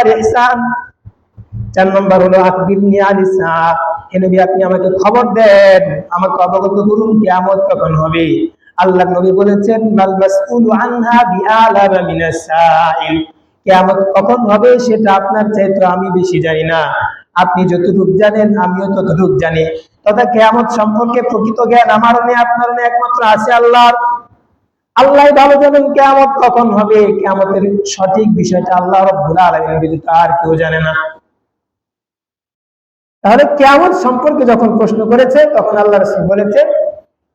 Number ইহসান। 4 নম্বর হলো আখবিরনি আনিস সাআ, হে নবী আপনি আমাকে খবর দেন, আমাকে অবগত করুন কিয়ামত কখন হবে। আল্লাহর নবী বলেছেন মাল মাসউলু আনহা বিআলামা মিনাস সাইল, কিয়ামত কখন হবে সেটা আপনার চাইতে আমি বেশি জানি না। আপনি যতটুকু জানেন আমিও ততটুকু জানি, তথা কিয়ামত সম্পর্কে প্রকৃত জ্ঞান আমারও নেই আপনারও নেই, একমাত্র আছে আল্লাহর। আল্লাহ ভালো জানেন কিয়ামত কখন হবে, কিয়ামতের সঠিক বিষয়টা আল্লাহ রাব্বুল আলামিন ব্যতীত আর কেউ জানে না। তাহলে কিয়ামত সম্পর্কে যখন প্রশ্ন করেছে তখন আল্লাহ রাসূল বলেছে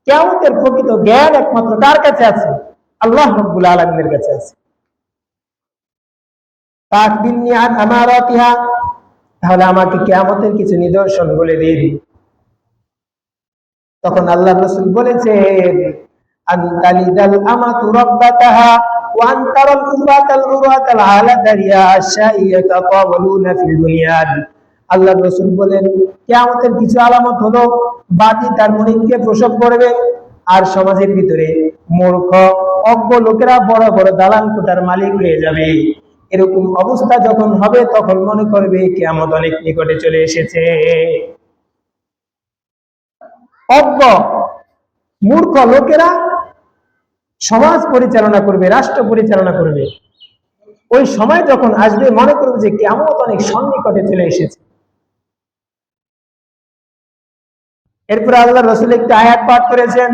কিয়ামতের প্রকৃত জ্ঞান একমাত্র কার কাছে আছে? আল্লাহ রাব্বুল আলামিনের কাছে আছে। তাকবিরনি আন আমারাতিহা, তাহলে আমাকে কিয়ামতের কিছু নিদর্শন বলে দিন। তখন আল্লাহ রাসূল বলেছেন আনতালিদাল আমাতু রাব্বাতাহা ওয়া আনতারাল উরাতাল আলাদারিয়া আশাইয়াতা তাওয়ালুনা ফিল বুনিয়ান। আল্লাহ রাসূল বলেন কিয়ামতের কিছু আলামত হলো বাদী তার মনিবকে প্রসব করবে, আর সমাজের ভিতরে মূর্খ অজ্ঞ লোকেরা বড় বড় দালান কোঠার মালিক হয়ে যাবে। এরকম অবস্থা যখন হবে তখন মনে করবে কিয়ামত অনেক নিকটে চলে এসেছে। অজ্ঞ মূর্খ লোকেরা সমাজ পরিচালনা করবে, রাষ্ট্র পরিচালনা করবে। ওই সময় যখন আসবে মনে করবে যে কিয়ামত অনেক সন্নিকটে চলে এসেছে। এরপর আল্লাহ রাসূল একটি আয়াত পাঠ করেছেন